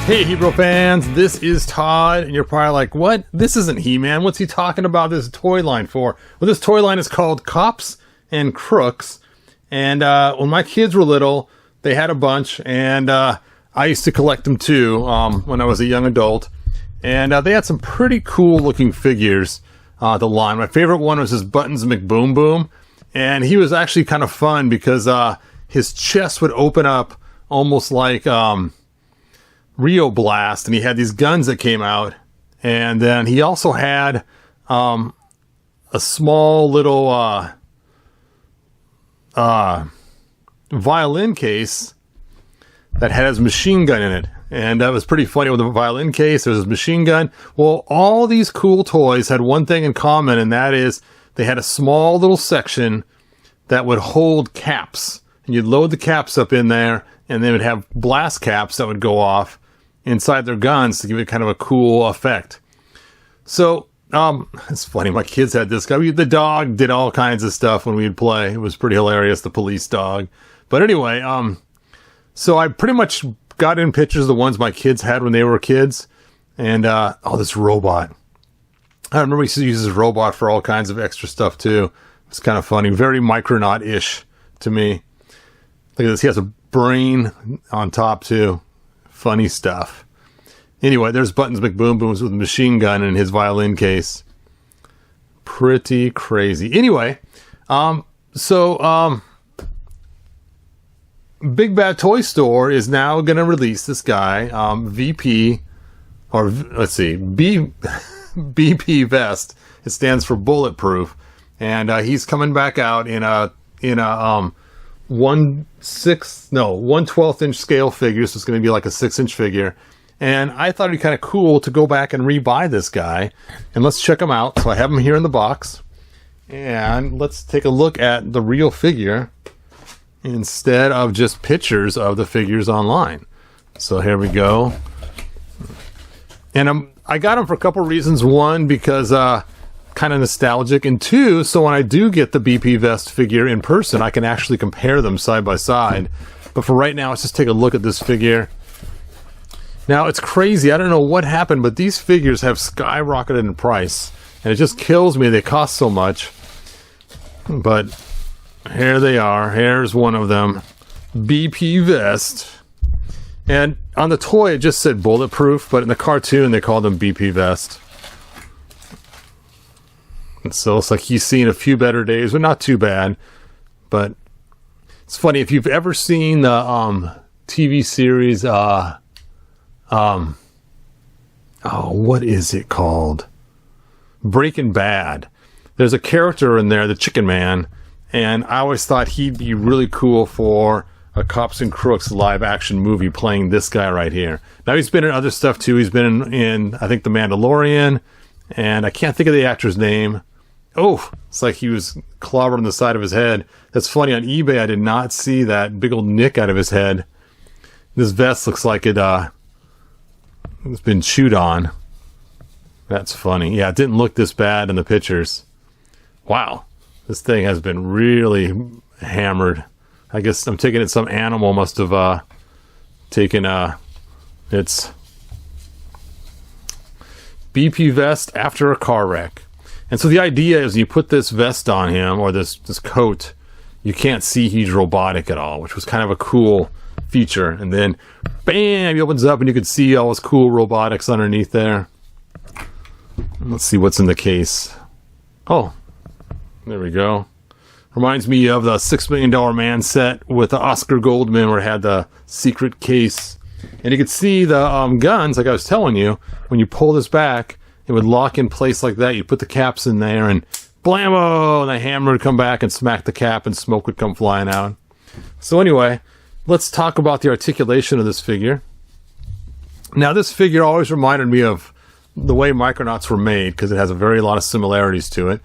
Hey Hebrew fans, this is Todd, and you're probably like, what? This isn't He-Man. What's he talking about this toy line for? Well, this toy line is called Cops and Crooks, and when my kids were little, they had a bunch, and I used to collect them too when I was a young adult, and they had some pretty cool looking figures, the line. My favorite one was this Buttons McBoom Boom, and he was actually kind of fun because his chest would open up almost like Rio Blast, and he had these guns that came out, and then he also had a small little violin case that had his machine gun in it, and that was pretty funny. With the violin case, there's his machine gun. Well, all these cool toys had one thing in common, and that is they had a small little section that would hold caps, and you'd load the caps up in there, and they would have blast caps that would go off inside their guns to give it kind of a cool effect. So, it's funny, my kids had this guy. The dog did all kinds of stuff when we'd play. It was pretty hilarious, the police dog. But anyway, so I pretty much got in pictures of the ones my kids had when they were kids. And, this robot. I remember we used to use this robot for all kinds of extra stuff too. It's kind of funny. Very Micronaut-ish to me. Look at this. He has a brain on top too. Funny stuff. Anyway, there's Buttons McBoom Booms with a machine gun in his violin case. Pretty crazy. Anyway, Big Bad Toy Store is now going to release this guy, BP, or let's see, BP Vest. It stands for Bulletproof, and he's coming back out in a 1/12 inch scale figure, so it's going to be like a 6-inch figure. And I thought it'd be kind of cool to go back and rebuy this guy, and let's check him out. So I have him here in the box, and let's take a look at the real figure instead of just pictures of the figures online. So here we go, and I got him for a couple reasons. One, because kind of nostalgic, and two, so when I do get the BP Vest figure in person, I can actually compare them side by side. But for right now, let's just take a look at this figure. Now, it's crazy. I don't know what happened, but these figures have skyrocketed in price, and it just kills me. They cost so much. But here they are. Here's one of them. BP Vest. And on the toy, it just said Bulletproof, but in the cartoon, they called them BP Vest. And so it's like he's seen a few better days, but not too bad. But it's funny, if you've ever seen the TV series, what is it called? Breaking Bad. There's a character in there, the Chicken Man, and I always thought he'd be really cool for a Cops and Crooks live action movie playing this guy right here. Now he's been in other stuff too. He's been in I think, The Mandalorian, and I can't think of the actor's name. Oh, it's like he was clobbered on the side of his head. That's funny. On eBay, I did not see that big old nick out of his head. This vest looks like it's been chewed on. That's funny. Yeah, it didn't look this bad in the pictures. Wow. This thing has been really hammered. I guess I'm taking it some animal must have taken its BP Vest after a car wreck. And so the idea is you put this vest on him, or this coat, you can't see he's robotic at all, which was kind of a cool feature. And then, bam, he opens up and you can see all his cool robotics underneath there. Let's see what's in the case. Oh, there we go. Reminds me of the $6 Million Man set with the Oscar Goldman, where it had the secret case. And you can see the guns, like I was telling you, when you pull this back, it would lock in place like that. You put the caps in there and blammo! And the hammer would come back and smack the cap and smoke would come flying out. So anyway, let's talk about the articulation of this figure. Now this figure always reminded me of the way Micronauts were made, because it has a lot of similarities to it.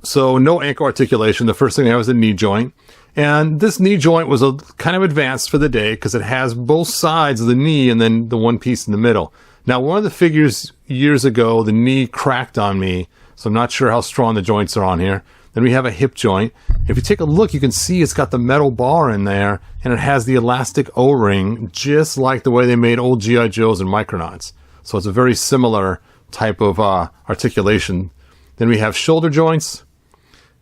So no ankle articulation. The first thing I have is a knee joint. And this knee joint was a kind of advanced for the day because it has both sides of the knee and then the one piece in the middle. Now, one of the figures years ago, the knee cracked on me, so I'm not sure how strong the joints are on here. Then we have a hip joint. If you take a look, you can see it's got the metal bar in there, and it has the elastic O-ring, just like the way they made old G.I. Joes and Micronauts. So it's a very similar type of articulation. Then we have shoulder joints.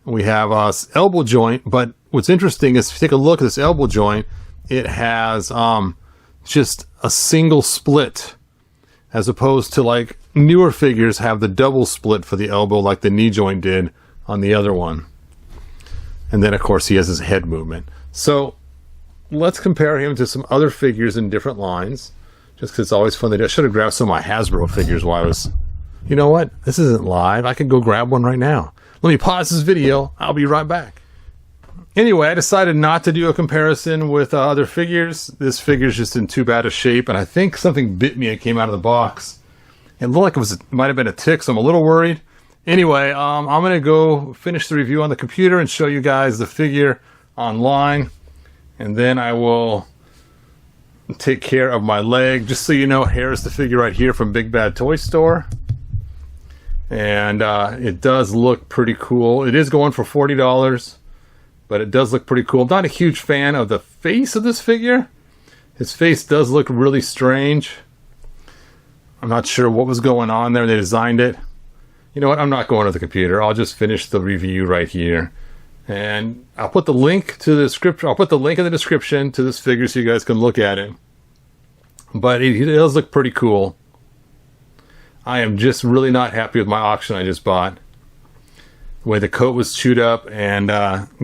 We have elbow joint, but what's interesting is if you take a look at this elbow joint, it has just a single split, as opposed to like newer figures have the double split for the elbow like the knee joint did on the other one. And then of course he has his head movement. So let's compare him to some other figures in different lines, just because it's always fun to do. I should have grabbed some of my Hasbro figures while I was... You know what? This isn't live. I could go grab one right now. Let me pause this video. I'll be right back. Anyway, I decided not to do a comparison with other figures. This figure's just in too bad a shape, and I think something bit me. It came out of the box. It looked like it might have been a tick, so I'm a little worried. Anyway, I'm going to go finish the review on the computer and show you guys the figure online, and then I will take care of my leg. Just so you know, here's the figure right here from Big Bad Toy Store. And it does look pretty cool. It is going for $40, but it does look pretty cool. I'm not a huge fan of the face of this figure. His face does look really strange. I'm not sure what was going on there when they designed it. You know what? I'm not going to the computer. I'll just finish the review right here. And I'll put the link to the description. I'll put the link in the description to this figure so you guys can look at it. But it does look pretty cool. I am just really not happy with my auction I just bought. The way the coat was chewed up and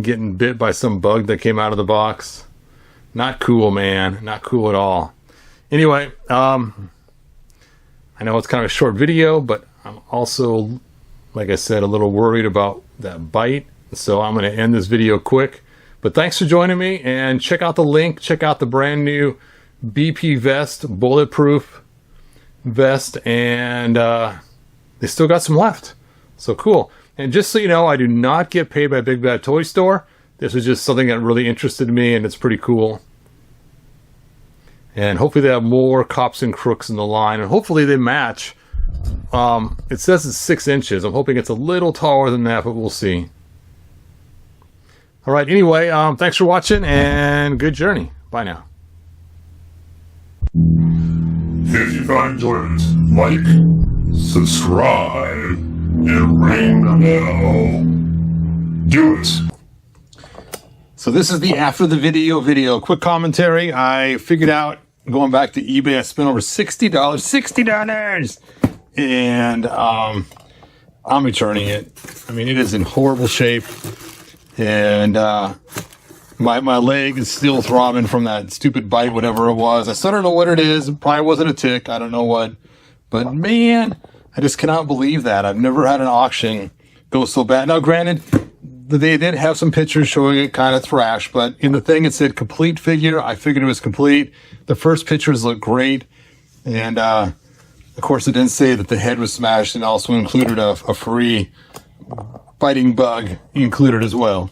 getting bit by some bug that came out of the box. Not cool, man. Not cool at all. Anyway, I know it's kind of a short video, but I'm also, like I said, a little worried about that bite. So I'm going to end this video quick. But thanks for joining me, and check out the link. Check out the brand new BP vest, bulletproof vest, and they still got some left. So cool. And just so you know, I do not get paid by Big Bad Toy Store. This is just something that really interested me, and it's pretty cool. And hopefully they have more Cops and Crooks in the line, and hopefully they match. It says it's 6 inches. I'm hoping it's a little taller than that, but we'll see. All right, anyway, thanks for watching, and good journey. Bye now. If you enjoyed it, like, subscribe, and ring the bell. Do it. So this is the after the video. Quick commentary. I figured out, going back to eBay, I spent over $60. And I'm returning it. I mean, it is in horrible shape. And my leg is still throbbing from that stupid bite, whatever it was. I still don't know what it is. It probably wasn't a tick. I don't know what. But man, I just cannot believe that. I've never had an auction go so bad. Now, granted, they did have some pictures showing it kind of thrashed, but in the thing it said complete figure. I figured it was complete. The first pictures look great. And of course, it didn't say that the head was smashed, and also included a free biting bug included as well.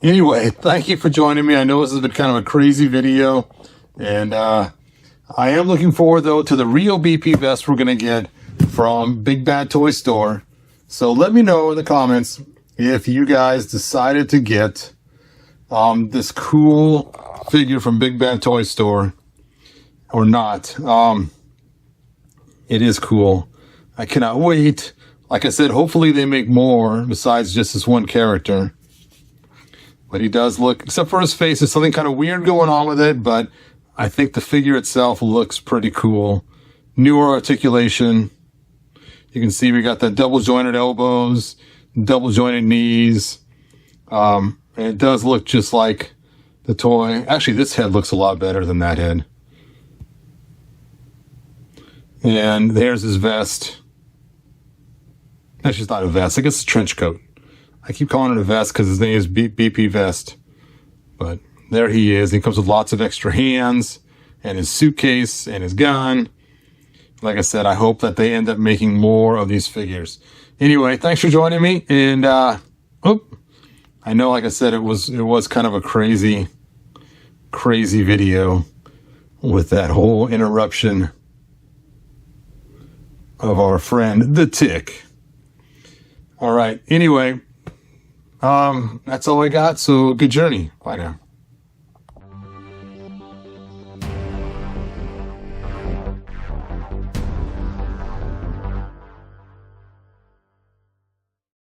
Anyway, thank you for joining me. I know this has been kind of a crazy video, and I am looking forward, though, to the real BP vest we're going to get from Big Bad Toy Store. So let me know in the comments if you guys decided to get this cool figure from Big Bad Toy Store or not. It is cool. I cannot wait. Like I said, hopefully they make more besides just this one character. But he does look, except for his face, there's something kind of weird going on with it, but I think the figure itself looks pretty cool. Newer articulation. You can see we got the double jointed elbows, double jointed knees. And it does look just like the toy. Actually, this head looks a lot better than that head. And there's his vest. Actually, it's not a vest. I guess it's a trench coat. I keep calling it a vest because his name is BP Vest. But there he is. He comes with lots of extra hands and his suitcase and his gun. Like I said, I hope that they end up making more of these figures. Anyway, thanks for joining me. And I know, like I said, it was kind of a crazy video with that whole interruption of our friend the Tick. All right. Anyway, That's all I got. So good journey. Bye now.